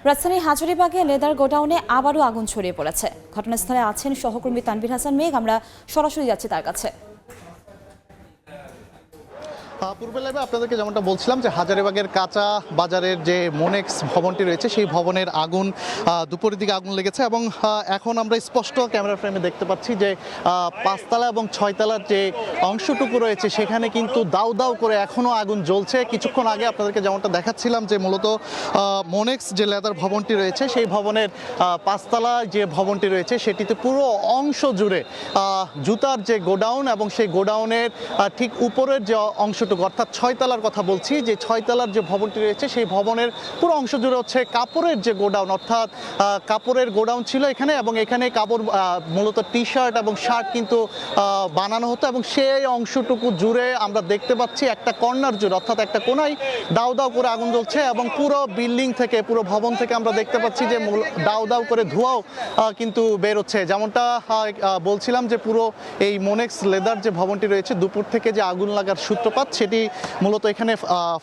রাজধানীর হাজারীবাগে লেদার গোডাউনে আবারও আগুন ছড়িয়ে পড়েছে। ঘটনাস্থলে আছেন সহকর্মী তানভীর হাসান মেঘ। আমরা সরাসরি যাচ্ছি তার কাছে। পূর্বে লাইভে আপনাদেরকে যেমনটা বলছিলাম যে হাজারীবাগের কাঁচা বাজারের যে মোনেক্স ভবনটি রয়েছে সেই ভবনের আগুন দুপুরের দিকে আগুন লেগেছে এবং এখন আমরা স্পষ্ট ক্যামেরা ফ্রেমে দেখতে পাচ্ছি যে পাঁচতলা এবং ছয়তলার যে অংশটুকু রয়েছে সেখানে কিন্তু দাউ দাউ করে এখনও আগুন জ্বলছে। কিছুক্ষণ আগে আপনাদেরকে যেমনটা দেখাচ্ছিলাম যে মূলত মোনেক্স যে লেদার ভবনটি রয়েছে সেই ভবনের পাঁচতলা যে ভবনটি রয়েছে সেটিতে পুরো অংশ জুড়ে জুতার যে গোডাউন এবং সেই গোডাউনের ঠিক উপরের যে অংশটুকু অর্থাৎ ছয়তলার কথা বলছি, যে ছয়তলার যে ভবনটি রয়েছে সেই ভবনের পুরো অংশ জুড়ে হচ্ছে কাপড়ের যে গোডাউন, অর্থাৎ কাপড়ের গোডাউন ছিল এখানে এবং এখানে কাপড় মূলত টি শার্ট এবং শার্ট কিন্তু বানানো হতো এবং সেই অংশটুকু জুড়ে আমরা দেখতে পাচ্ছি একটা কর্নার জুড়ে অর্থাৎ একটা কোনায় দাউ দাউ করে আগুন জ্বলছে এবং পুরো বিল্ডিং থেকে পুরো ভবন থেকে আমরা দেখতে পাচ্ছি যে দাউ দাউ করে ধোঁয়াও কিন্তু বের হচ্ছে। যেমনটা বলছিলাম যে পুরো এই মোনেক্স লেদার যে ভবনটি রয়েছে দুপুর থেকে যে আগুন লাগার সূত্রপাত সেটি মূলত এখানে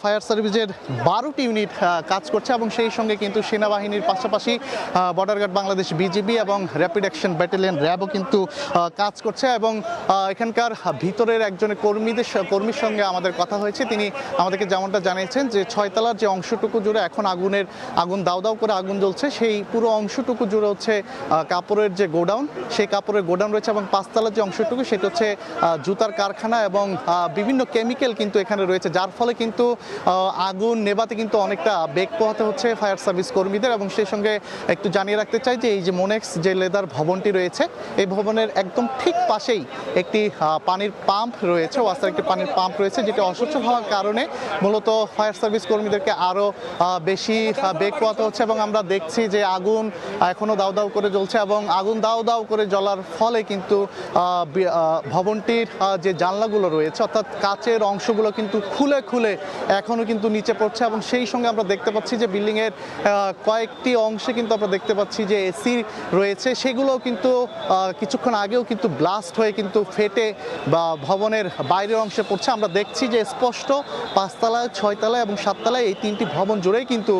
ফায়ার সার্ভিসের 12টি ইউনিট কাজ করছে এবং সেই সঙ্গে কিন্তু সেনাবাহিনীর পাশাপাশি বর্ডার গার্ড বাংলাদেশ বিজিবি এবং র্যাপিড অ্যাকশন ব্যাটালিয়ন র্যাবও কিন্তু কাজ করছে এবং এখানকার ভিতরের একজন কর্মীর সঙ্গে আমাদের কথা হয়েছে। তিনি আমাদেরকে যেমনটা জানিয়েছেন যে ছয়তলার যে অংশটুকু জুড়ে এখন আগুন দাউ দাউ করে আগুন জ্বলছে সেই পুরো অংশটুকু জুড়ে হচ্ছে কাপড়ের যে গোডাউন, সেই কাপড়ের গোডাউন রয়েছে এবং পাঁচতলার যে অংশটুকু সেটা হচ্ছে জুতার কারখানা এবং বিভিন্ন কেমিক্যাল কিন্তু এখানে রয়েছে, যার ফলে কিন্তু আগুন নেভাতে কিন্তু অনেকটা বেগ পোহাতে হচ্ছে ফায়ার সার্ভিস কর্মীদের। এবং সেই সঙ্গে একটু জানিয়ে রাখতে চাই যে এই যে মোনেক্স যে লেদার ভবনটি রয়েছে এই ভবনের একদম ঠিক পাশেই একটি পানির পাম্প রয়েছে, ওয়াসার একটি পানির পাম্প রয়েছে, যেটি অসচ্ছল হওয়ার কারণে মূলত ফায়ার সার্ভিস কর্মীদেরকে আরও বেশি বেগ পোহাতে হচ্ছে এবং আমরা দেখছি যে আগুন এখনও দাউ দাউ করে জ্বলছে এবং আগুন দাউ দাউ করে জ্বলার ফলে কিন্তু ভবনটির যে জানলাগুলো রয়েছে অর্থাৎ কাচের অংশগুলো কিন্তু খুলে খুলে এখনও কিন্তু নিচে পড়ছে এবং সেই সঙ্গে আমরা দেখতে পাচ্ছি যে বিল্ডিংয়ের কয়েকটি অংশে কিন্তু আমরা দেখতে পাচ্ছি যে এসি রয়েছে সেগুলোও কিন্তু কিছুক্ষণ আগেও কিন্তু ব্লাস্ট হয়ে কিন্তু ফেটে বা ভবনের বাইরের অংশে পড়ছে। আমরা দেখছি যে স্পষ্ট পাঁচতলায়, ছয়তলায় এবং সাততলায় এই তিনটি ভবন জুড়েই কিন্তু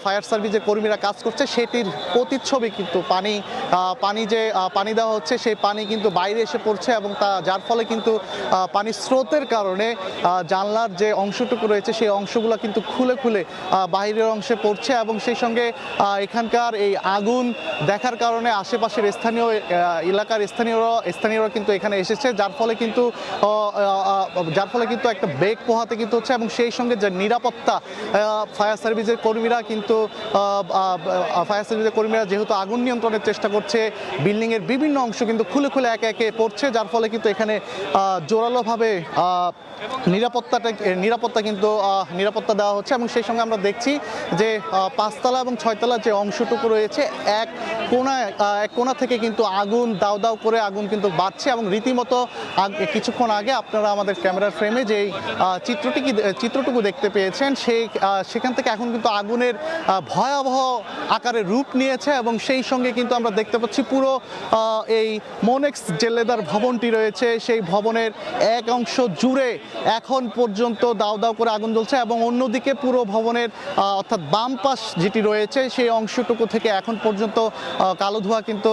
ফায়ার সার্ভিসের কর্মীরা কাজ করছে, সেটির প্রতিচ্ছবি কিন্তু পানি দেওয়া হচ্ছে সেই পানি কিন্তু বাইরে এসে পড়ছে এবং যার ফলে কিন্তু পানির স্রোতের কারণে জানলার যে অংশটুকু রয়েছে সেই অংশগুলো কিন্তু খুলে খুলে বাইরের অংশে পড়ছে এবং সেই সঙ্গে এখানকার এই আগুন দেখার কারণে আশেপাশের স্থানীয় এলাকার স্থানীয়রা কিন্তু এখানে এসেছে, যার ফলে কিন্তু একটা বেগ পোহাতে কিন্তু হচ্ছে এবং সেই সঙ্গে যে নিরাপত্তা ফায়ার সার্ভিসের কর্মীরা যেহেতু আগুন নিয়ন্ত্রণের চেষ্টা করছে, বিল্ডিংয়ের বিভিন্ন অংশ কিন্তু খুলে খুলে একে একে পড়ছে, যার ফলে কিন্তু এখানে জোরালোভাবে নিরাপত্তা দেওয়া হচ্ছে এবং সেই সঙ্গে আমরা দেখছি যে পাঁচতলা এবং ছয়তলা যে অংশটুকু রয়েছে এক কোণা থেকে কিন্তু আগুন দাউ দাউ করে আগুন কিন্তু বাড়ছে এবং রীতিমতো কিছুক্ষণ আগে আপনারা আমাদের ক্যামেরার ফ্রেমে যে চিত্রটুকু দেখতে পেয়েছেন সেখান থেকে এখন কিন্তু আগুনের ভয়াবহ আকারে রূপ নিয়েছে এবং সেই সঙ্গে কিন্তু আমরা দেখতে পাচ্ছি পুরো এই মোনেক্স যে লেদার ভবনটি রয়েছে সেই ভবনের এক অংশ জুড়ে এখন পর্যন্ত দাউ দাউ করে আগুন জ্বলছে এবং অন্যদিকে পুরো ভবনের অর্থাৎ বাম পাশ যেটি রয়েছে সেই অংশটুকু থেকে এখন পর্যন্ত কালো ধোঁয়া কিন্তু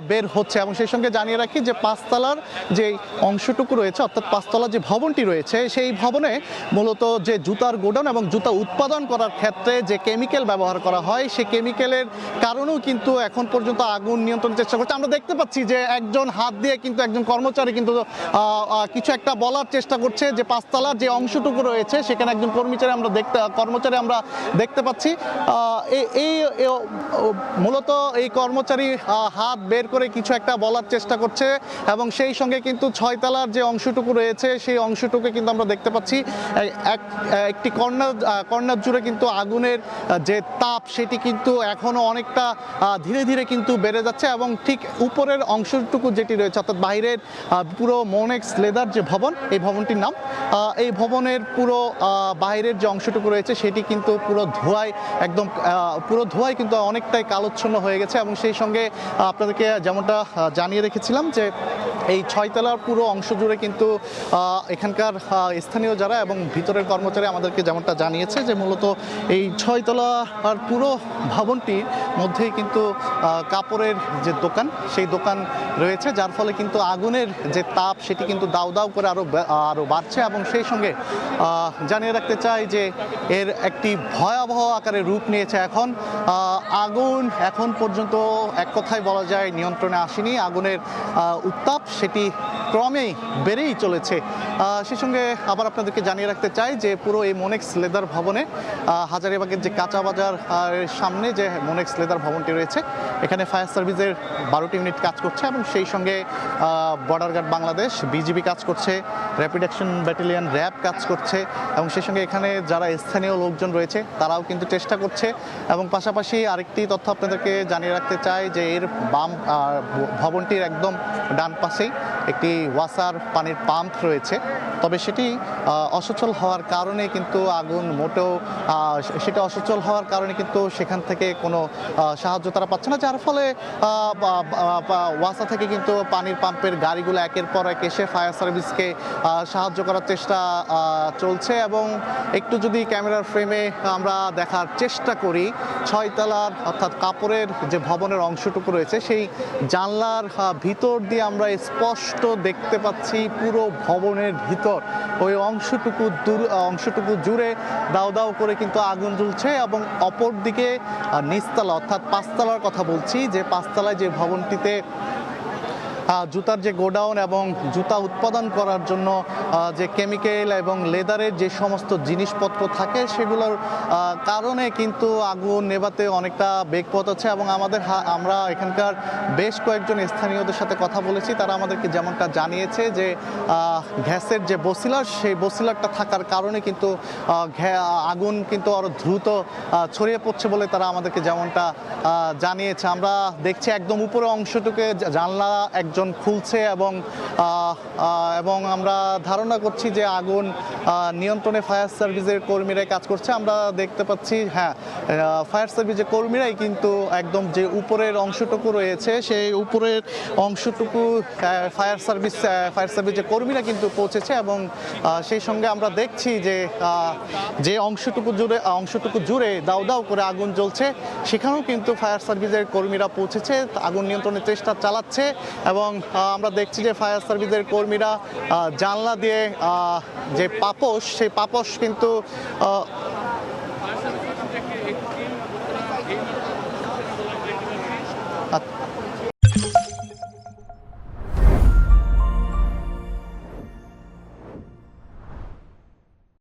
বের হচ্ছে এবং সেই সঙ্গে জানিয়ে রাখি যে পাঁচতলার যে অংশটুকু রয়েছে অর্থাৎ পাঁচতলা যে ভবনটি রয়েছে সেই ভবনে মূলত যে জুতার গোডাউন এবং জুতা উৎপাদন করার ক্ষেত্রে যে কেমিক্যাল ব্যবহার করা হয় সেই কেমিক্যালের কারণেও কিন্তু এখন পর্যন্ত আগুন নিয়ন্ত্রণের চেষ্টা করছে। আমরা দেখতে পাচ্ছি যে একজন হাত দিয়ে কিন্তু একজন কর্মচারী কিন্তু কিছু একটা বলার চেষ্টা করছে যে পাঁচতলার যে অংশটুকু রয়েছে সেখানে একজন কর্মচারী আমরা দেখতে পাচ্ছি। মূলত এই কর্মচারী হাত বের করে কিছু একটা বলার চেষ্টা করছে এবং সেই সঙ্গে কিন্তু ছয়তলার যে অংশটুকু রয়েছে সেই অংশটুকু কিন্তু আমরা দেখতে পাচ্ছি একটি কর্নার জুড়ে কিন্তু আগুনের যে তাপ সেটি কিন্তু এখনো অনেকটা ধীরে ধীরে কিন্তু বেড়ে যাচ্ছে এবং ঠিক উপরের অংশটুকু যেটি রয়েছে অর্থাৎ বাইরের পুরো মোনেক্স লেদার যে ভবন এই ভবনটির নাম, এই ভবনের পুরো বাইরের যে অংশটুকু রয়েছে সেটি কিন্তু পুরো ধোঁয়ায় কিন্তু অনেকটাই কালোচ্ছন্ন হয়ে গেছে এবং সেই সঙ্গে আপনাদেরকে যেমনটা জানিয়ে রেখেছিলাম যে এই ছয়তলার পুরো অংশ জুড়ে কিন্তু এখানকার স্থানীয় যারা এবং ভিতরের কর্মচারী আমাদেরকে যেমনটা জানিয়েছে যে মূলত এই ছয়তলার পুরো ভবনটির মধ্যেই কিন্তু কাপড়ের যে দোকান সেই দোকান রয়েছে, যার ফলে কিন্তু আগুনের যে তাপ সেটি কিন্তু দাউ দাউ করে আরও বাড়ছে। এবং সেই সঙ্গে জানিয়ে রাখতে চাই যে এর একটি ভয়াবহ আকারে রূপ নিয়েছে এখন। আগুন এখন পর্যন্ত এক কথায় বলা যায় নিয়ন্ত্রণে আসেনি। আগুনের উত্তাপ সেটি ক্রমেই বেড়েই চলেছে। সেই সঙ্গে আবার আপনাদেরকে জানিয়ে রাখতে চাই যে পুরো এই মনেক্স লেদার ভবনে হাজারীবাগের যে কাঁচা বাজার সামনে যে মনেক্স লেদার ভবনটি রয়েছে এখানে ফায়ার সার্ভিসের 12টি ইউনিট কাজ করছে এবং সেই সঙ্গে বর্ডার গার্ড বাংলাদেশ, বিজিবি কাজ করছে, র্যাপিড অ্যাকশন ব্যাটালিয়ন র্যাব কাজ করছে এবং সেই সঙ্গে এখানে যারা স্থানীয় লোকজন রয়েছে তারাও কিন্তু চেষ্টা করছে। এবং পাশাপাশি আরেকটি তথ্য আপনাদেরকে জানিয়ে রাখতে চাই যে এর ভবনটির একদম ডান পাশেই একটি ওয়াসার পানির পাম্প রয়েছে, তবে সেটি অসচল হওয়ার কারণে কিন্তু আগুন মোটেও সেটা অসচল হওয়ার কারণে কিন্তু সেখান থেকে কোনো সাহায্য তারা পাচ্ছে না, যার ফলে ওয়াসা থেকে কিন্তু পানির পাম্পের গাড়িগুলো একের পর এক এসে ফায়ার সার্ভিসকে সাহায্য করার চেষ্টা চলছে। এবং একটু যদি ক্যামেরার ফ্রেমে আমরা দেখার চেষ্টা করি, ছয়তলার অর্থাৎ কাপড়ের যে ভবনের অংশটুকু রয়েছে সেই জানলার ভিতর দিয়ে আমরা স্পষ্ট দেখতে পাচ্ছি পুরো ভবনের ভিতর ওই অংশটুকু জুড়ে দাও দাও করে কিন্তু আগুন জ্বলছে। এবং অপর দিকে নিচতলা অর্থাৎ পাঁচতলার কথা বলছি, যে পাঁচতলায় যে ভবনটিতে জুতার যে গোডাউন এবং জুতা উৎপাদন করার জন্য যে কেমিক্যাল এবং লেদারের যে সমস্ত জিনিসপত্র থাকে সেগুলোর কারণে কিন্তু আগুন নেভাতে অনেকটা বেগ পড়ছে। এবং আমরা এখানকার বেশ কয়েকজন স্থানীয়দের সাথে কথা বলেছি, তারা আমাদেরকে যেমনটা জানিয়েছে যে গ্যাসের যে বসিলার সেই বসিলারটা থাকার কারণে কিন্তু আগুন কিন্তু আরও দ্রুত ছড়িয়ে পড়ছে বলে তারা আমাদেরকে যেমনটা জানিয়েছে। আমরা দেখছি একদম উপরে অংশটুকু জানলা একজন খুলছে এবং আমরা ধারণা করছি যে আগুন নিয়ন্ত্রণে ফায়ার সার্ভিসের কর্মীরাই কাজ করছে। আমরা দেখতে পাচ্ছি ফায়ার সার্ভিসের কর্মীরাই কিন্তু একদম যে উপরের অংশটুকু রয়েছে সেই উপরের অংশটুকু ফায়ার সার্ভিসের কর্মীরা কিন্তু পৌঁছেছে। এবং সেই সঙ্গে আমরা দেখছি যে অংশটুকু জুড়ে দাউ দাউ করে আগুন জ্বলছে সেখানেও কিন্তু ফায়ার সার্ভিসের কর্মীরা পৌঁছেছে, আগুন নিয়ন্ত্রণের চেষ্টা চালাচ্ছে। এবং আমরা দেখছি যে ফায়ার সার্ভিসের কর্মীরা জানলা দিয়ে যে পাপোশ সেই পাপোশ কিন্তু